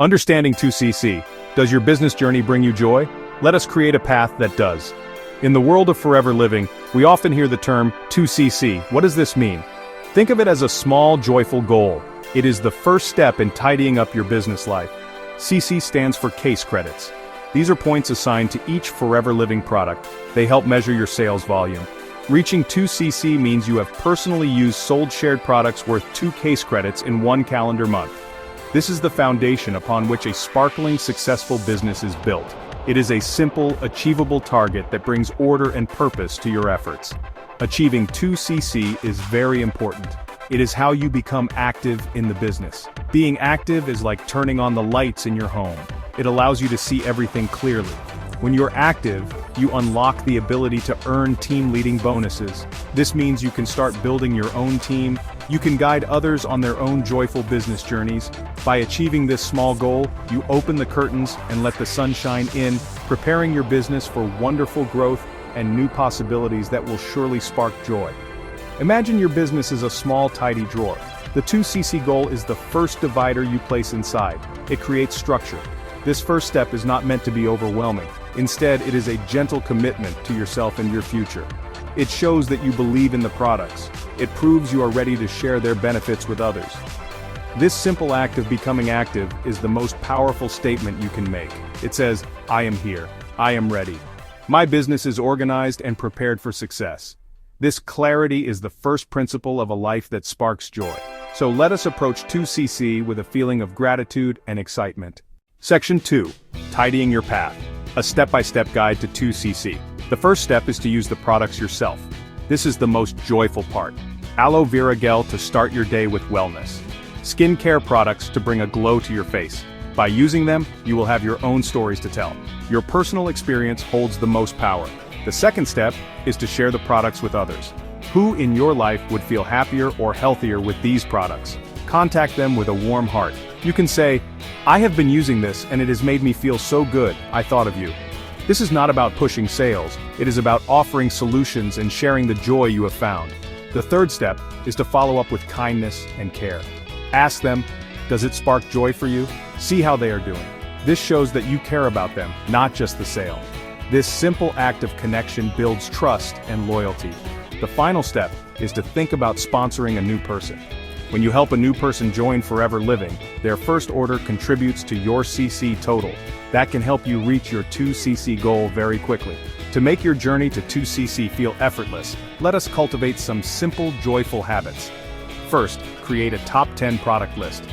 Understanding 2CC. Does your business journey bring you joy? Let us create a path that does. In the world of forever living, we often hear the term 2CC. What does this mean? Think of it as a small, joyful goal. It is the first step in tidying up your business life. CC stands for case credits. These are points assigned to each forever living product. They help measure your sales volume. Reaching 2CC means you have personally used sold shared products worth 2 case credits in 1 calendar month. This is the foundation upon which a sparkling, successful business is built. It is a simple, achievable target that brings order and purpose to your efforts. Achieving 2CC is very important. It is how you become active in the business. Being active is like turning on the lights in your home. It allows you to see everything clearly. When you're active, you unlock the ability to earn team-leading bonuses. This means you can start building your own team. You can guide others on their own joyful business journeys. By achieving this small goal, you open the curtains and let the sun shine in, preparing your business for wonderful growth and new possibilities that will surely spark joy. Imagine your business is a small, tidy drawer. The 2CC goal is the first divider you place inside. It creates structure. This first step is not meant to be overwhelming. Instead, it is a gentle commitment to yourself and your future. It shows that you believe in the products. It proves you are ready to share their benefits with others. This simple act of becoming active is the most powerful statement you can make. It says, I am here. I am ready. My business is organized and prepared for success. This clarity is the first principle of a life that sparks joy. So let us approach 2CC with a feeling of gratitude and excitement. Section 2. Tidying your path. A step-by-step guide to 2CC. The first step is to use the products yourself. This is the most joyful part. Aloe Vera Gel to start your day with wellness. Skincare products to bring a glow to your face. By using them, you will have your own stories to tell. Your personal experience holds the most power. The second step is to share the products with others. Who in your life would feel happier or healthier with these products? Contact them with a warm heart. You can say, I have been using this and it has made me feel so good, I thought of you. This is not about pushing sales, it is about offering solutions and sharing the joy you have found. The third step is to follow up with kindness and care. Ask them, does it spark joy for you? See how they are doing. This shows that you care about them, not just the sale. This simple act of connection builds trust and loyalty. The final step is to think about sponsoring a new person. When you help a new person join Forever Living, their first order contributes to your CC total. That can help you reach your 2CC goal very quickly. To make your journey to 2CC feel effortless, let us cultivate some simple, joyful habits. First, create a top 10 product list.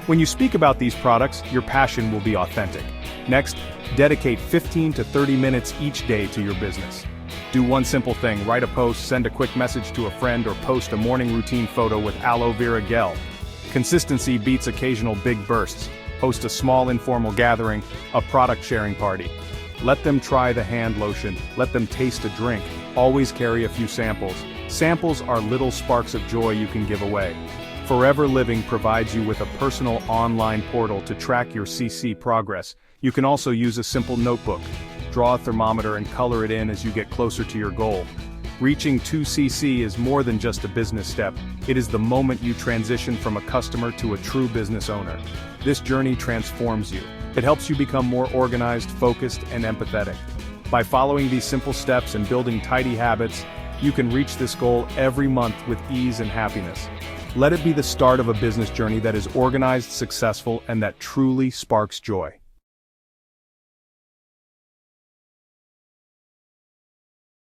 When you speak about these products, your passion will be authentic. Next, dedicate 15 to 30 minutes each day to your business. Do one simple thing, write a post, send a quick message to a friend, or post a morning routine photo with Aloe Vera Gel. Consistency beats occasional big bursts. Host a small informal gathering, a product sharing party. Let them try the hand lotion, let them taste a drink. Always carry a few samples. Samples are little sparks of joy you can give away. Forever Living provides you with a personal online portal to track your CC progress. You can also use a simple notebook. Draw a thermometer and color it in as you get closer to your goal. Reaching 2CC is more than just a business step. It is the moment you transition from a customer to a true business owner. This journey transforms you. It helps you become more organized, focused, and empathetic. By following these simple steps and building tidy habits, you can reach this goal every month with ease and happiness. Let it be the start of a business journey that is organized, successful, and that truly sparks joy.